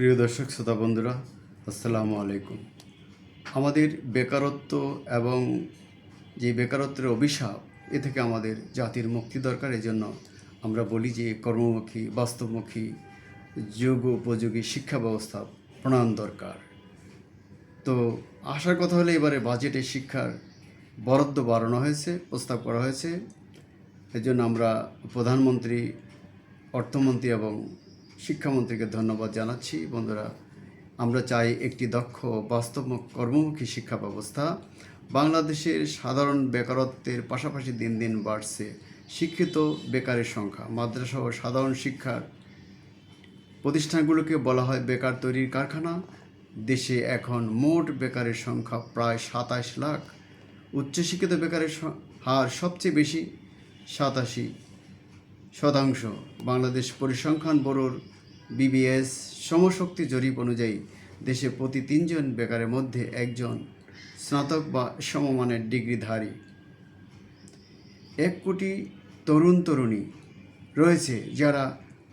প্রিয় দর্শক শ্রোতা বন্ধুরা, আসসালামু আলাইকুম। আমাদের বেকারত্ব এবং যে বেকারত্বের অভিশাপ, এ থেকে আমাদের জাতির মুক্তি দরকার। এজন্য আমরা বলি যে কর্মমুখী, বাস্তবমুখী, যোগ্য উপযোগী শিক্ষা ব্যবস্থা প্রণয়ন দরকার। তো আসার কথা হলে এবারে বাজেটে শিক্ষার বরাদ্দ বাড়ানো হয়েছে, প্রস্তাব করা হয়েছে। এজন্য আমরা প্রধানমন্ত্রী, অর্থমন্ত্রী এবং শিক্ষামন্ত্রীকে ধন্যবাদ জানাচ্ছি। বন্ধুরা, আমরা চাই একটি দক্ষ, বাস্তব কর্মমুখী শিক্ষা ব্যবস্থা। বাংলাদেশের সাধারণ বেকারত্বের পাশাপাশি দিন দিন বাড়ছে শিক্ষিত বেকারের সংখ্যা। মাদ্রাসা ও সাধারণ শিক্ষার প্রতিষ্ঠানগুলোকে বলা হয় বেকার তৈরির কারখানা। দেশে এখন মোট বেকারের সংখ্যা প্রায় ২৭ লাখ। উচ্চশিক্ষিত বেকারের হার সবচেয়ে বেশি, ৮৭%। বাংলাদেশ পরিসংখ্যান ব্যুরোর বিবিএস সমশক্তি জরিপ অনুযায়ী দেশে প্রতি ৩ জন বেকারের মধ্যে একজন স্নাতক বা সমমানের ডিগ্রিধারী। ১ কোটি তরুণ তরুণী রয়েছে যারা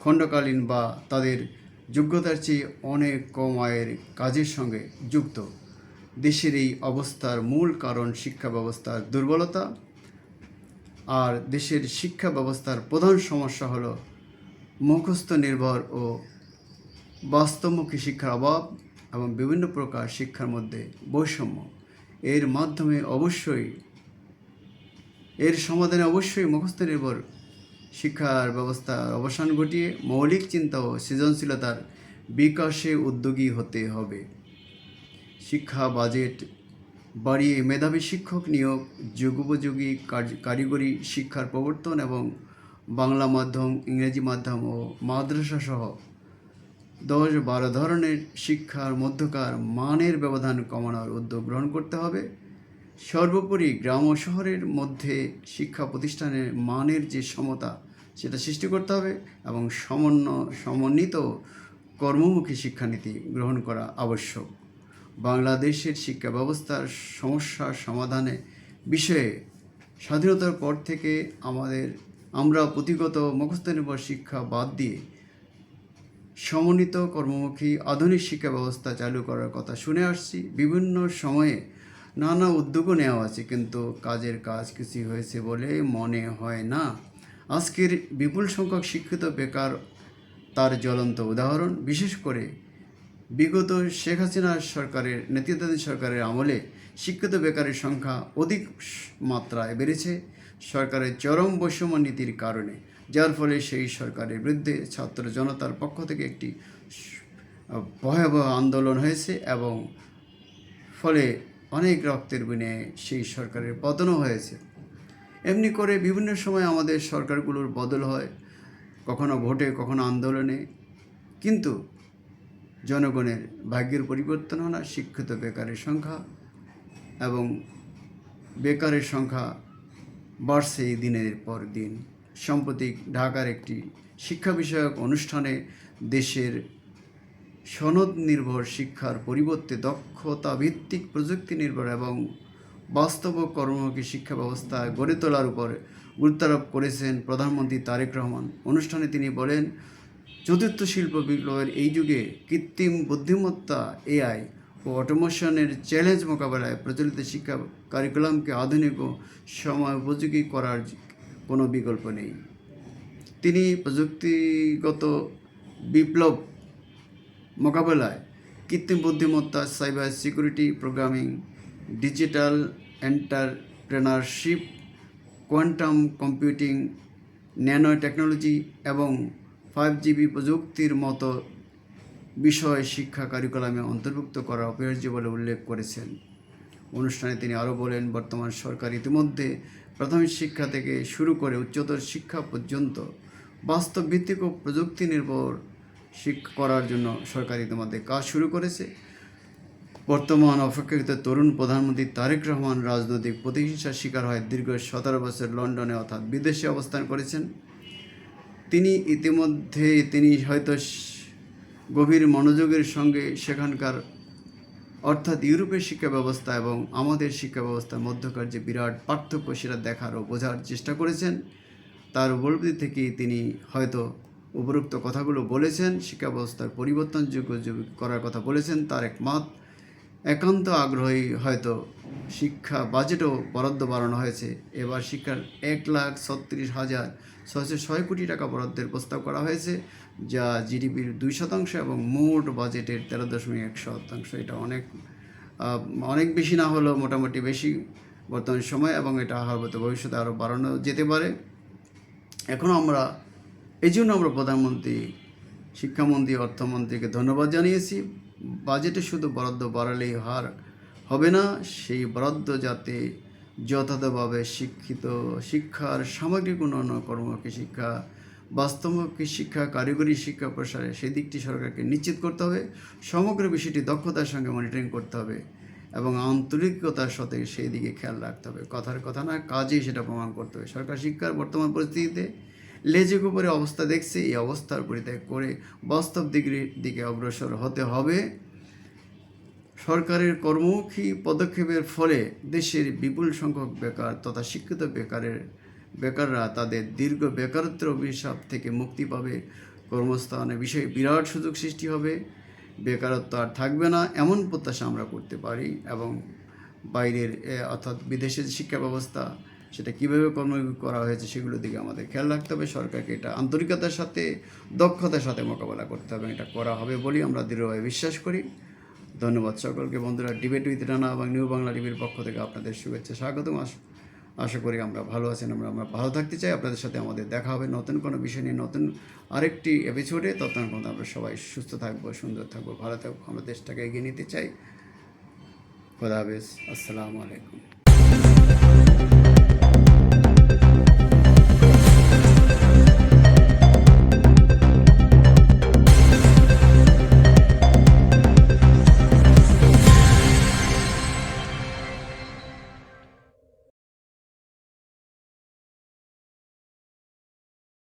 খণ্ডকালীন বা তাদের যোগ্যতার চেয়ে অনেক কম আয়ের কাজের সঙ্গে যুক্ত। দেশের এই অবস্থার মূল কারণ শিক্ষা ব্যবস্থার দুর্বলতা। আর দেশের শিক্ষা ব্যবস্থার প্রধান সমস্যা হলো মুখস্থ নির্ভর ও বাস্তবমুখী শিক্ষার অভাব এবং বিভিন্ন প্রকার শিক্ষার মধ্যে বৈষম্য। এর সমাধানে অবশ্যই মুখস্থ নির্ভর শিক্ষার ব্যবস্থার অবসান ঘটিয়ে মৌলিক চিন্তা ও সৃজনশীলতার বিকাশে উদ্যোগী হতে হবে। শিক্ষা বাজেট বাড়িয়ে মেধাবী শিক্ষক নিয়োগ, যুগোপযোগী কারিগরি শিক্ষার প্রবর্তন এবং বাংলা মাধ্যম, ইংরেজি মাধ্যম ও মাদ্রাসা সহ ১০-১২ ধরনের শিক্ষার মধ্যকার মানের ব্যবধান কমানোর উদ্যোগ গ্রহণ করতে হবে। সর্বোপরি গ্রাম ও শহরের মধ্যে শিক্ষা প্রতিষ্ঠানের মানের যে সমতা, সেটা সৃষ্টি করতে হবে এবং সমন্বিত কর্মমুখী শিক্ষানীতি গ্রহণ করা আবশ্যক। বাংলাদেশের শিক্ষা ব্যবস্থার সমস্যার সমাধানে বিষয়ে স্বাধীনতার পর থেকে আমরা পুঁথিগত মুখস্থ নির্ভর শিক্ষা বাদ দিয়ে সমন্বিত কর্মমুখী আধুনিক শিক্ষা ব্যবস্থা চালু করার কথা শুনে আসছি। বিভিন্ন সময়ে নানা উদ্যোগও নেওয়া আছে, কিন্তু কাজের কাজ কিছুই হয়েছে বলে মনে হয় না। আজকের বিপুল সংখ্যক শিক্ষিত বেকার তার জ্বলন্ত উদাহরণ। বিশেষ করে বিগত শেখ হাসিনা সরকারের নেতৃত্বাধীন সরকারের আমলে শিক্ষিত বেকারের সংখ্যা অধিক মাত্রায় বেড়েছে সরকারের চরম বৈষম্য নীতির কারণে, যার ফলে সেই সরকারের বিরুদ্ধে ছাত্র জনতার পক্ষ থেকে একটি ভয়াবহ আন্দোলন হয়েছে এবং ফলে অনেক রক্তের বিনিময়ে সেই সরকারের পতনও হয়েছে। এমনি করে বিভিন্ন সময় আমাদের সরকারগুলোর বদল হয়, কখনো ভোটে, কখনো আন্দোলনে, কিন্তু জনগণের ভাগ্যের পরিবর্তন হয় না। শিক্ষিত বেকারের সংখ্যা এবং বেকারের সংখ্যা বাড়ছে দিনের পর দিন। সম্প্রতি ঢাকার একটি শিক্ষা বিষয়ক অনুষ্ঠানে দেশের সনদ নির্ভর শিক্ষার পরিবর্তে দক্ষতা ভিত্তিক প্রযুক্তি নির্ভর এবং বাস্তব কর্মমুখী শিক্ষা ব্যবস্থা গড়ে তোলার উপর গুরুত্বারোপ করেছেন প্রধানমন্ত্রী তারেক রহমান। অনুষ্ঠানে তিনি বলেন, চতুর্থ শিল্প বিপ্লবের এই যুগে কৃত্রিম বুদ্ধিমত্তা, এআই ও অটোমেশনের চ্যালেঞ্জ মোকাবেলায় প্রচলিত শিক্ষা কারিকুলামকে আধুনিক ও সময় উপযোগী করার কোনো বিকল্প নেই। তিনি প্রযুক্তিগত বিপ্লব মোকাবেলায় কৃত্রিম বুদ্ধিমত্তা, cyber security, programming, digital entrepreneurship, quantum computing, nano technology এবং 5G প্রযুক্তির মতো বিষয় শিক্ষা কারিকুলামে অন্তর্ভুক্ত করা অপরিহার্য বলে উল্লেখ করেছেন। অনুষ্ঠানে তিনি আরও বলেন, বর্তমান সরকার ইতিমধ্যে প্রাথমিক শিক্ষা থেকে শুরু করে উচ্চতর শিক্ষা পর্যন্ত বাস্তবভিত্তিক ও প্রযুক্তি নির্ভর শিক্ষা করার জন্য সরকার ইতিমধ্যে কাজ শুরু করেছে। বর্তমান অপেক্ষাকৃত তরুণ প্রধানমন্ত্রী তারেক রহমান রাজনৈতিক প্রতিহিংসার শিকার হয় দীর্ঘ 17 বছর লন্ডনে অর্থাৎ বিদেশে অবস্থান করেছেন। তিনি হয়তো গভীর মনোযোগের সঙ্গে সেখানকার অর্থাৎ ইউরোপের শিক্ষা ব্যবস্থা এবং আমাদের শিক্ষা ব্যবস্থার মধ্যকার যে বিরাট পার্থক্য, সেটা দেখার ও বোঝার চেষ্টা করেছেন। তার উপলব্ধি থেকেই তিনি হয়তো উপরোক্ত কথাগুলো বলেছেন, শিক্ষা ব্যবস্থার পরিবর্তনযোগ্য করার কথা বলেছেন, তার একান্ত আগ্রহী হয়তো শিক্ষা বাজেটও বরাদ্দ বাড়ানো হয়েছে। এবার শিক্ষার 1,36,606 কোটি টাকা বরাদ্দের প্রস্তাব করা হয়েছে, যা জিডিপির 2% এবং মোট বাজেটের 13.1%। এটা অনেক বেশি না হলেও মোটামুটি বেশি বর্তমান সময়, এবং এটা হয়তো ভবিষ্যতে আরও বাড়ানো যেতে পারে। এখন এই জন্য আমরা প্রধানমন্ত্রী, শিক্ষামন্ত্রী, অর্থমন্ত্রীকে ধন্যবাদ জানিয়েছি। বাজেটে শুধু বরাদ্দ বাড়ালেই হবে না, সেই বরাদ্দ যাতে যথাযথভাবে শিক্ষার সামগ্রিক উন্নয়ন, কর্মমুখী শিক্ষা, বাস্তবমুখী শিক্ষা, কারিগরি শিক্ষা প্রসারে সেই দিকটি সরকারকে নিশ্চিত করতে হবে। সমগ্র বিষয়টি দক্ষতার সঙ্গে মনিটরিং করতে হবে এবং আন্তরিকতার সাথে সেই দিকে খেয়াল রাখতে হবে। কথার কথা না, কাজেই সেটা প্রমাণ করতে হবে। সরকার শিক্ষার বর্তমান পরিস্থিতিতে লেজের উপরে অবস্থা দেখছে, এই অবস্থার পরিত্যাগ করে বাস্তব দিকে অগ্রসর হতে হবে। সরকারের কর্মমুখী পদক্ষেপের ফলে দেশের বিপুল সংখ্যক বেকার তথা শিক্ষিত বেকাররা তাদের দীর্ঘ বেকারত্বের অভিশাপ থেকে মুক্তি পাবে। কর্মস্থানের বিষয়ে বিরাট সুযোগ সৃষ্টি হবে, বেকারত্ব আর থাকবে না, এমন প্রত্যাশা আমরা করতে পারি। এবং বাইরের অর্থাৎ বিদেশের যে শিক্ষা ব্যবস্থা, সেটা কীভাবে কর্মমুখী করা হয়েছে সেগুলোর দিকে আমাদের খেয়াল রাখতে হবে। সরকারকে এটা আন্তরিকতার সাথে, দক্ষতার সাথে মোকাবেলা করতে হবে। এটা করা হবে বলেই আমরা দৃঢ়ভাবে বিশ্বাস করি। ধন্যবাদ সকলকে। বন্ধুরা, ডিবেট উইথ রানা এবং নিউ বাংলা টিভির পক্ষ থেকে আপনাদের শুভেচ্ছা, স্বাগতম। আশা করি আমরা ভালো আছেন, আমরা ভালো থাকতে চাই। আপনাদের সাথে আমাদের দেখা হবে নতুন কোনো বিষয় নিয়ে, নতুন আরেকটি এপিসোডে। ততক্ষণ আমরা সবাই সুস্থ থাকবো, সুন্দর থাকবো, ভালো থাকবো। আমরা দেশটাকে এগিয়ে নিতে চাই। খোদা হাফেজ, আসসালামু আলাইকুম।